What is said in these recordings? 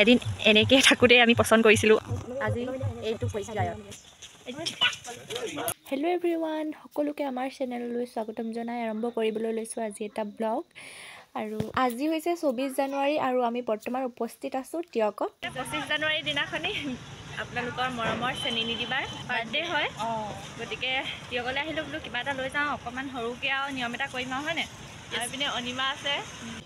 এদিন এনেকৈ থাকোঁতে আমি পচন্দ কৰিছিলোঁ আজি এইটো হৈছে আৰু হেল্ল' এভৰিৱান সকলোকে আমাৰ চেনেললৈ স্বাগতম জনাই আৰম্ভ কৰিবলৈ লৈছোঁ আজি এটা ব্লগ আৰু আজি হৈছে 24 জানুৱাৰী আৰু আমি বৰ্তমান উপস্থিত আছোঁ টিয়কত 25 জানুৱাৰীৰ দিনাখনি আপোনালোকৰ মৰমৰ চেনী নিদিবাৰ বাৰ্থডে হয় গতিকে টিয়কলৈ আহিলোঁ বোলো কিবা এটা লৈ যাওঁ অকণমান সৰুকৈ আৰু নিয়ম এটা কৰিম আৰু হয়নে আৰু পিনে অনিমা আছে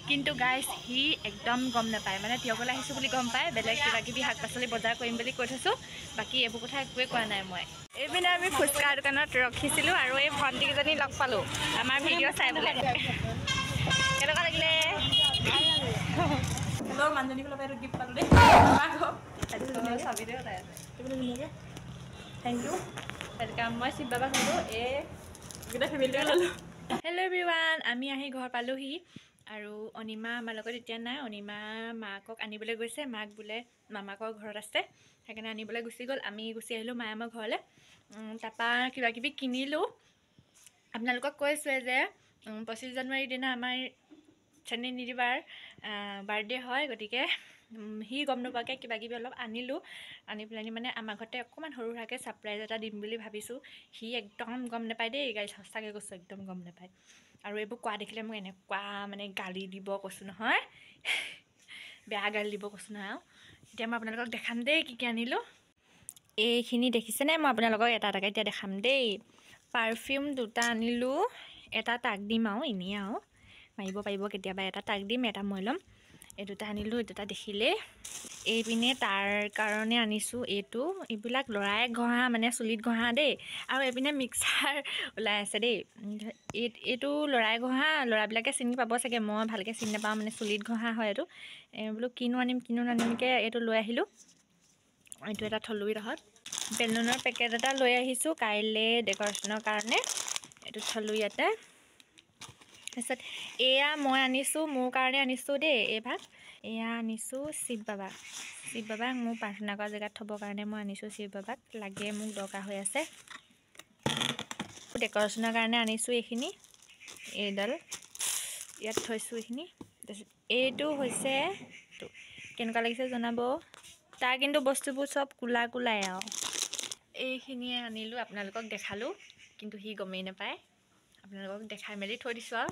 কিন্তু গাইজ সি একদম গম নাপায় মানে টিয়কলৈ আহিছোঁ বুলি গম পায় বেলেগ কিবা কিবি শাক পাচলি বজাৰ কৰিম বুলি কৈ থৈছোঁ বাকী এইবোৰ কথা একোৱে কোৱা নাই মই এইপিনে আমি ফুচকা দোকানত ৰখিছিলোঁ আৰু এই ভণ্টিকেইজনী লগ পালোঁ আমাৰ ভিডিঅ' চাই বোলে কেনেকুৱা লাগিলে মানুহজনীক লগাই গিফ্ট পালোঁ দেই থেংক ইউ ৱেলকাম মই শিৱ বাবাক ল'লোঁ গোটেই ফেমিলিটোৱে ল'লোঁ হেল্ল' এভৰিৱান আমি আহি ঘৰ পালোঁহি আৰু অনিমা আমাৰ লগত এতিয়া নাই অনিমা মাকক আনিবলৈ গৈছে মাক বোলে মামাকৰ ঘৰত আছে সেইকাৰণে আনিবলৈ গুচি গ'ল আমি গুচি আহিলোঁ মায়ামৰ ঘৰলৈ তাৰপৰা কিবা কিবি কিনিলোঁ আপোনালোকক কৈছোঁৱে যে 25 জানুৱাৰীৰ দিনা আমাৰ চেনী নিদিবাৰ বাৰ্থডে হয় গতিকে সি গম নোপোৱাকৈ কিবা কিবি অলপ আনিলোঁ আনি পেলাই মানে আমাৰ ঘৰতে অকণমান সৰু সুৰাকৈ ছাৰপ্ৰাইজ এটা দিম বুলি ভাবিছোঁ সি একদম গম নাপায় দেই গাড়ী সঁচাকৈ কৈছোঁ একদম গম নাপায় আৰু এইবোৰ কোৱা দেখিলে মোক এনেকুৱা মানে গালি দিব কৈছোঁ নহয় বেয়া গালি দিব কৈছোঁ নহয় আৰু এতিয়া মই আপোনালোকক দেখাম দেই কি কি আনিলোঁ এইখিনি দেখিছেনে মই আপোনালোকক এটা এটাকৈ এতিয়া দেখাম দেই পাৰফিউম দুটা আনিলোঁ এটা তাক দিম আৰু এনেই আৰু মাৰিব পাৰিব কেতিয়াবা এটা তাক দিম এটা মই ল'ম এই দুটা আনিলোঁ এই দুটা দেখিলেই এইপিনে তাৰ কাৰণে আনিছোঁ এইবিলাক লৰাই ঘঁহা মানে চুলিত ঘঁহা দেই আৰু এইপিনে মিক্সাৰ ওলাই আছে দেই এইটো লৰাই ঘঁহা ল'ৰাবিলাকে চিনি পাব চাগে মই ভালকৈ চিনি নাপাওঁ মানে চুলিত ঘঁহা হয় এইটো বোলো কিনো আনিমকৈ এইটো লৈ আহিলোঁ এইটো এটা থলোঁ ৰহত বেলুনৰ পেকেট এটা লৈ আহিছোঁ কাইলৈ ডেক'ৰেশ্যনৰ কাৰণে এইটো থলোঁ ইয়াতে তাৰপিছত এয়া মই আনিছোঁ মোৰ কাৰণে আনিছোঁ দেই এইভাগ এয়া আনিছোঁ শিৱ বাবাক মোৰ প্ৰাৰ্থনা কৰা জেগাত থ'বৰ কাৰণে মই আনিছোঁ শিৱ বাবাক লাগে মোক দৰকাৰ হৈ আছে ডেক'ৰেশ্যনৰ কাৰণে আনিছোঁ এইখিনি এইডাল ইয়াত থৈছোঁ এইখিনি তাৰপিছত এইটো হৈছে কেনেকুৱা লাগিছে জনাব তাৰ কিন্তু বস্তুবোৰ চব কোলাই আৰু এইখিনিয়ে আনিলোঁ আপোনালোকক দেখালোঁ কিন্তু সি গমেই নাপায় আপোনালোকক দেখাই মেলি থৈ দিছোঁ আৰু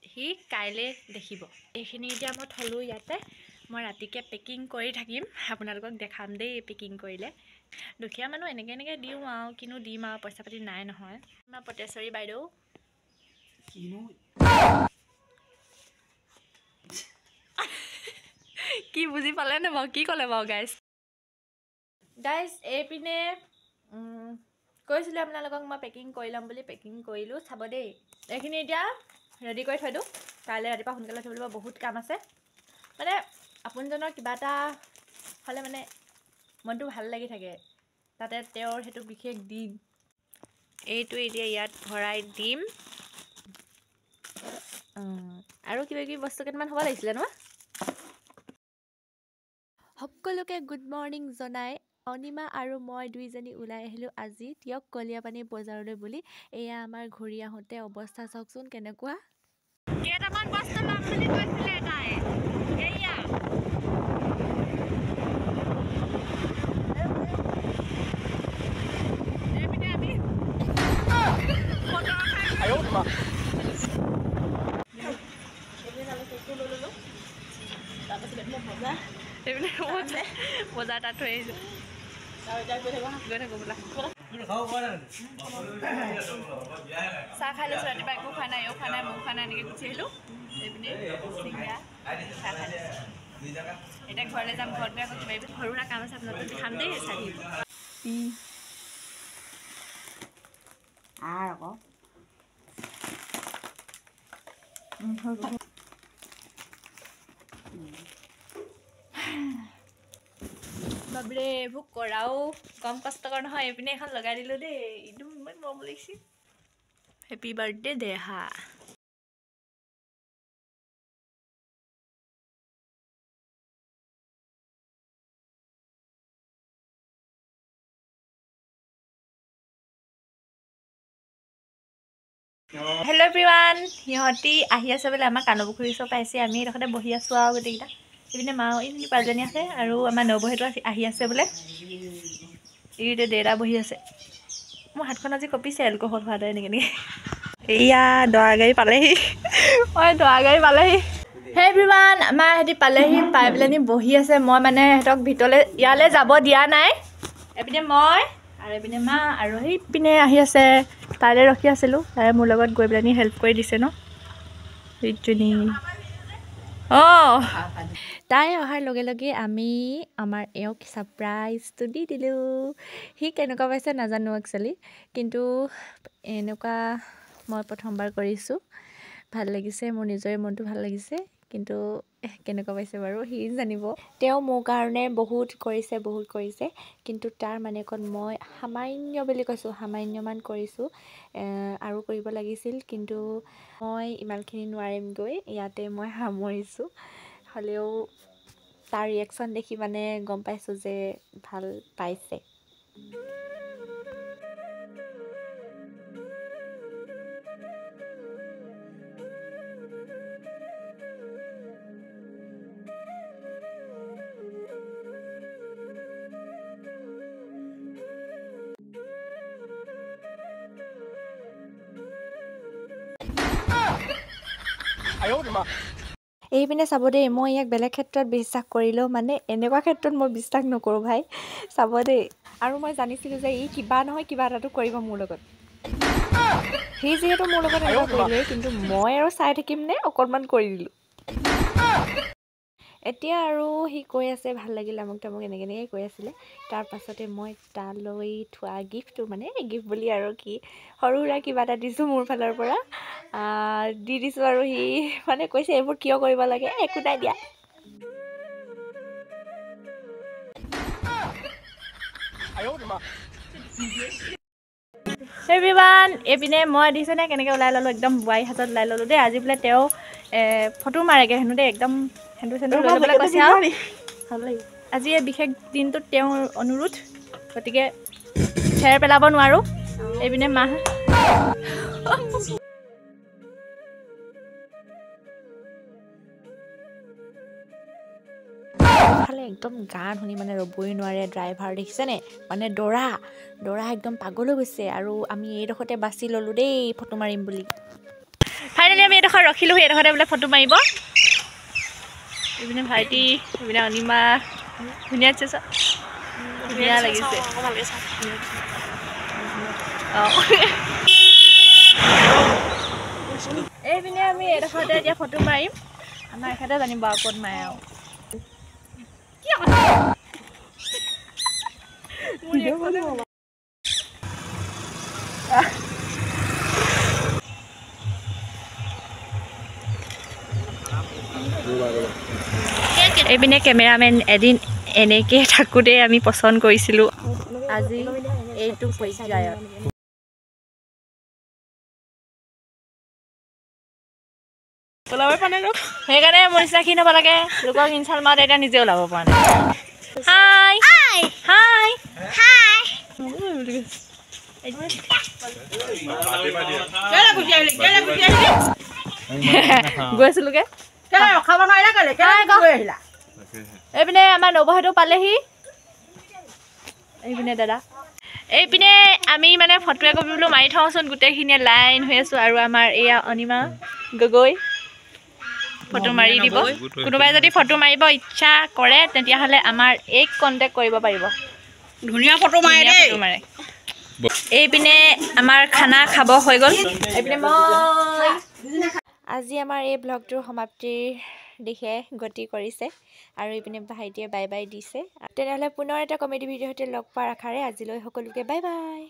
সি কাইলৈ দেখিব এইখিনি এতিয়া মই থলোঁ ইয়াতে মই ৰাতিকৈ পেকিং কৰি থাকিম আপোনালোকক দেখাম দেই পেকিং কৰিলে দুখীয়া মানুহ এনেকৈ দিওঁ আৰু কিনো দিম আৰু পইচা পাতি নাই নহয় আমাৰ পটেশ্বৰী বাইদেউ কি বুজি পালে নে বাৰু কি ক'লে বাৰু গাইজ এইপিনে কৈছিলোঁ আপোনালোকক মই পেকিং কৰি ল'ম বুলি পেকিং কৰিলোঁ চাব দেই এইখিনি এতিয়া ৰেডি কৰি থৈ দিওঁ কাইলৈ ৰাতিপুৱা সোনকালে থৈ দিব বহুত কাম আছে মানে আপোনজনৰ কিবা এটা হ'লে মানে মনটো ভাল লাগি থাকে তাতে তেওঁৰ সেইটো বিশেষ দিন এইটো এতিয়া ইয়াত ভৰাই দিম আৰু কিবা কিবি বস্তু কেইটামান হ'ব লাগিছিলে নহয় সকলোকে গুড মৰ্ণিং জনাই অনিমা আৰু মই দুইজনী ওলাই আহিলোঁ আজি টিয়ক কলিয়াপানী বজাৰলৈ বুলি এয়া আমাৰ ঘূৰি আহোঁতে অৱস্থা চাওকচোন কেনেকুৱা কেইটামান বস্তু ল'ম বুলি কৈছিলে তাই এয়া বজাৰ তাত থৈ আহিছোঁ গৈ থাকোঁ বোলা চাহ খাই লৈছোঁ ৰাতিপুৱা একো খোৱা নাই এও খোৱা নাই ময়ো খোৱা নাই এনেকৈ গুচি আহিলোঁ এইপিনে চিংৰা চাহ খাই লৈছোঁ এতিয়া ঘৰলৈ যাম ঘৰত গৈ আকৌ কিবা কিবি সৰু সুৰা কাম আছে আপোনালোকক দেখাম দেই চাই বাবৰে এইবোৰ কৰাও কম কষ্টকৰ নহয় এইপিনে এখন লগাই দিলোঁ দেই একদম ইমান মৰম লাগিছে হেপী বাৰ্থডে দেহা হেল্ল' এভৰিৱান সিহঁতি আহি আছে বোলে আমাৰ কানুপুখুৰী ওচৰ পাইছে আমি এইডোখৰতে বহি আছোঁ আৰু গোটেইকেইটা এইপিনে মা এইপিনে পাঁচজনী আছে আৰু আমাৰ নবৌহেঁতো আহি আছে বোলে। এইতে দেউতা বহি আছে। মোৰ হাতখন আজি কঁপিছে এলকহল হোৱাতে এনেকৈ এয়া দৰা গাড়ী পালেহি। মই দৰা গাড়ী পালেহি। হে এভৰিৱান, আমাৰ সিহঁতি পালেহি, পাই পেলাইনি বহি আছে। মই মানে সিহঁতক ভিতৰলৈ ইয়ালৈ যাব দিয়া নাই। এইপিনে মই আৰু এইপিনে মা আৰু সেইপিনে আহি আছে। তাইলৈ ৰখি আছিলোঁ, তাই মোৰ লগত গৈ পেলাইনি হেল্প কৰি দিছে ন এইজনী। অঁ, তাই অহাৰ লগে লগে আমি আমাৰ এওঁক ছাৰপ্ৰাইজটো দি দিলোঁ। সি কেনেকুৱা পাইছে নাজানো একচুৱেলি, কিন্তু এনেকুৱা মই প্ৰথমবাৰ কৰিছোঁ। ভাল লাগিছে, মোৰ নিজৰে মনটো ভাল লাগিছে, কিন্তু কেনেকুৱা পাইছে বাৰু সি জানিব। তেওঁ মোৰ কাৰণে বহুত কৰিছে, কিন্তু তাৰ মানে অকণ মই সামান্য বুলি কৈছোঁ, সামান্যমান কৰিছোঁ। আৰু কৰিব লাগিছিল, কিন্তু মই ইমানখিনি নোৱাৰিমগৈ। ইয়াতে মই সামৰিছোঁ। হ'লেও তাৰ ৰিয়েকশ্যন দেখি মানে গম পাইছোঁ যে ভাল পাইছে। এইপিনে চাব দেই, মই ইয়াক বেলেগ ক্ষেত্ৰত বিশ্বাস কৰিলেও মানে এনেকুৱা ক্ষেত্ৰত মই বিশ্বাস নকৰোঁ ভাই। চাব দেই, আৰু মই জানিছিলোঁ যে ই কিবা নহয় কিবা এটাটো কৰিব মোৰ লগত। সি যিহেতু মোৰ লগত এনেকুৱা কৰিলেই, কিন্তু মই আৰু চাই থাকিম নে অকণমান কৰি দিলোঁ। এতিয়া আৰু সি কৈ আছে ভাল লাগিল আমুক তামুক এনেকৈ কৈ আছিলে। তাৰপাছতে মই তালৈ থোৱা গিফ্টটো, মানে গিফ্ট বুলি আৰু কি সৰু সুৰা কিবা এটা দিছোঁ মোৰ ফালৰ পৰা, দি দিছোঁ। আৰু সি মানে কৈছে এইবোৰ কিয় কৰিব লাগে, একো নাই দিয়া। এভৰিৱান, এইপিনে মই দেখিছেনে কেনেকৈ ওলাই ল'লোঁ, একদম বোৱাৰী হাতত ওলাই ল'লোঁ দেই। আজি বোলে তেওঁ ফটো মাৰেগৈ হেনো দেই, একদম সেন্দুৰ লৈ ল'বলৈ কৈছে আৰু ভাল লাগিব। আজি এই বিশেষ দিনটোত তেওঁৰ অনুৰোধ, গতিকে খেৰ পেলাব নোৱাৰোঁ। এইপিনে মাহ ফালে একদম গান শুনি মানে ৰ'বই নোৱাৰে ড্ৰাইভাৰ, দেখিছেনে? মানে দৰা একদম পাগল হৈ গৈছে। আৰু আমি এইডোখৰতে বাছি ল'লোঁ দেই ফটো মাৰিম বুলি। ফাইনেলি আমি এইডোখৰ ৰখিলোঁ, এইডোখৰতে বোলে ফটো মাৰিব। এইপিনে ভাইটি, এইপিনে অনিমা, ধুনীয়া আছে, ধুনীয়া লাগিছে। অঁ, এইপিনে আমি এইডোখৰতে এতিয়া ফটো মাৰিম। আমাৰ এখেতে জানিব আৰু ক'ত মাৰে আৰু। এইপিনে কেমেৰামেন এদিন এনেকৈ থাকোঁতেই আমি পচন্দ কৰিছিলোঁ, আজি এইটো পৰ্যায়ত। সেইকাৰণে মোৰ নিচিনা কি হ'ব লাগে, লোকক ইনচাল্ট মাৰোঁতে এতিয়া নিজে ওলাব পৰা নাই। হাই হাই হাই, গৈছিলোগে। এইপিনে আমাৰ নবৌহেঁতো পালেহি। এইপিনে দাদা, এইপিনে আমি মানে ফটো একপি বোলো মাৰি থওঁচোন, গোটেইখিনিয়ে লাইন হৈ আছোঁ। আৰু আমাৰ এয়া অনিমা গগৈ ফটো মাৰি দিব। কোনোবাই যদি ফটো মাৰিব ইচ্ছা কৰে তেতিয়াহ'লে আমাৰ এইক কণ্টেক্ট কৰিব পাৰিব। ধুনীয়া ফটো মাৰে। এইপিনে আমাৰ খানা খাব হৈ গ'ল। এইপিনে মই আজি আমাৰ এই ব্লগটোৰ সমাপ্তিৰ দিশে গতি কৰিছে। আৰু এইপিনে ভাইটিয়ে বাই বাই দিছে। তেনেহ'লে পুনৰ এটা কমেডি ভিডিঅ'ৰ সৈতে লগ পোৱাৰ আশাৰে আজিলৈ সকলোকে বাই বাই।